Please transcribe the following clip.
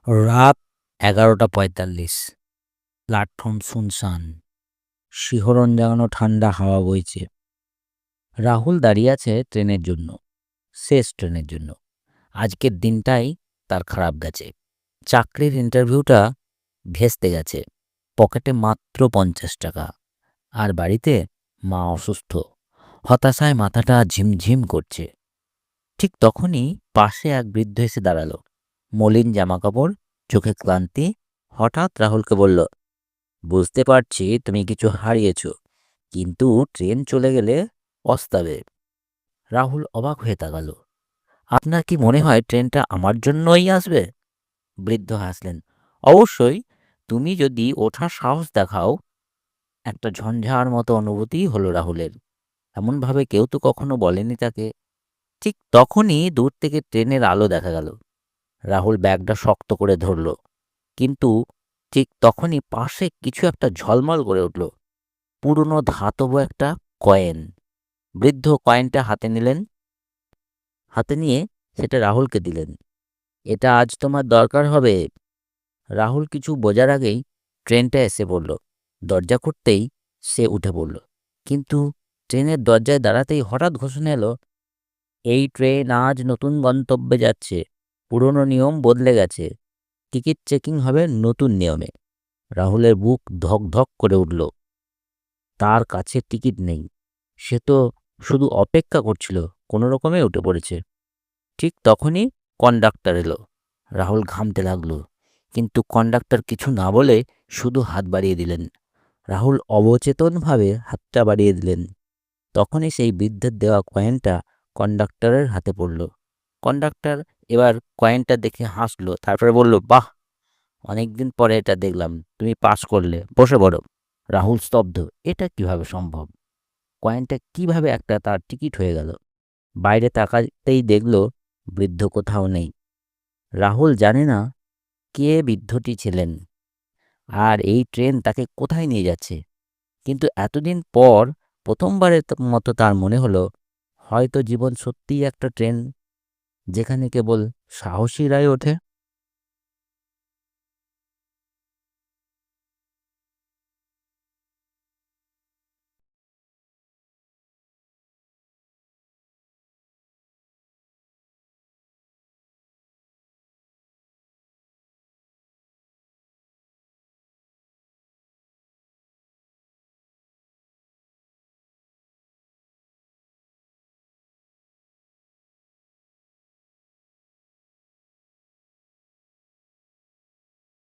রাত 11:45। প্ল্যাটফর্ম শুনশান। শিহরণ জাগানো ঠান্ডা হাওয়া বইছে। রাহুল দাঁড়িয়ে আছে ট্রেনের জন্য, শেষ ট্রেনের জন্য। আজকের দিনটাই তার খারাপ গেছে। চাকরির ইন্টারভিউটা ভেস্তে গেছে। পকেটে মাত্র 50 টাকা। আর বাড়িতে মা অসুস্থ। হতাশায় মাথাটা ঝিমঝিম করছে। ঠিক তখনই পাশে এক বৃদ্ধ এসে দাঁড়ালো। মলিন জামাকাপড়, চোখে ক্লান্তি। হঠাৎ রাহুলকে বলল, বুঝতে পারছি তুমি কিছু হারিয়েছ, কিন্তু ট্রেন চলে গেলে পস্তাবে। রাহুল অবাক হয়ে তাকালো। আপনার কি মনে হয় ট্রেনটা আমার জন্যই আসবে? বৃদ্ধ হাসলেন। অবশ্যই, তুমি যদি ওঠার সাহস দেখাও। একটা ঝঞ্ঝার মতো অনুভূতি হলো রাহুলের। এমনভাবে কেউ তো কখনো বলেনি তাকে। ঠিক তখনই দূর থেকে ট্রেনের আলো দেখা গেল। রাহুল ব্যাগটা শক্ত করে ধরল, কিন্তু ঠিক তখনই পাশে কিছু একটা ঝলমল করে উঠল। পুরনো ধাতব একটা কয়েন। বৃদ্ধ কয়েনটা হাতে নিলেন। হাতে নিয়ে সেটা রাহুলকে দিলেন। এটা আজ তোমার দরকার হবে। রাহুল কিছু বোঝার আগেই ট্রেনটা এসে পড়ল। দরজা খুঁড়তেই সে উঠে পড়ল। কিন্তু ট্রেনের দরজায় দাঁড়াতেই হঠাৎ ঘোষণা এলো, এই ট্রেন আজ নতুন গন্তব্যে যাচ্ছে। পুরনো নিয়ম বদলে গেছে। টিকিট চেকিং হবে নতুন নিয়মে। রাহুলের বুক ধক ধক করে উঠল। তার কাছে টিকিট নেই। সে তো শুধু অপেক্ষা করছিল, কোনো রকমে উঠে পড়েছে। ঠিক তখনই কন্ডাক্টর এলো। রাহুল ঘামতে লাগলো, কিন্তু কন্ডাক্টর কিছু না বলে শুধু হাত বাড়িয়ে দিলেন। রাহুল অবচেতনভাবে হাতটা বাড়িয়ে দিলেন। তখনই সেই বৃদ্ধের দেওয়া কয়েনটা কন্ডাক্টরের হাতে পড়ল। কন্ডাক্টর এবার কয়েনটা দেখে হাসলো, তারপরে বলল, বাহ, অনেকদিন পরে এটা দেখলাম। তুমি পাস করলে, বসে পড়ো। রাহুল স্তব্ধ। এটা কিভাবে সম্ভব? কয়েনটা কিভাবে একটা তার টিকিট হয়ে গেল? বাইরে তাকাতেই দেখল বৃদ্ধ কোথাও নেই। রাহুল জানে না কে বৃদ্ধটি ছিলেন, আর এই ট্রেন তাকে কোথায় নিয়ে যাচ্ছে। কিন্তু এতদিন পর প্রথমবারের মতো তার মনে হলো, হয়তো জীবন সত্যিই একটা ট্রেন, যেখানে কেবল সাহসীরাই ওঠে।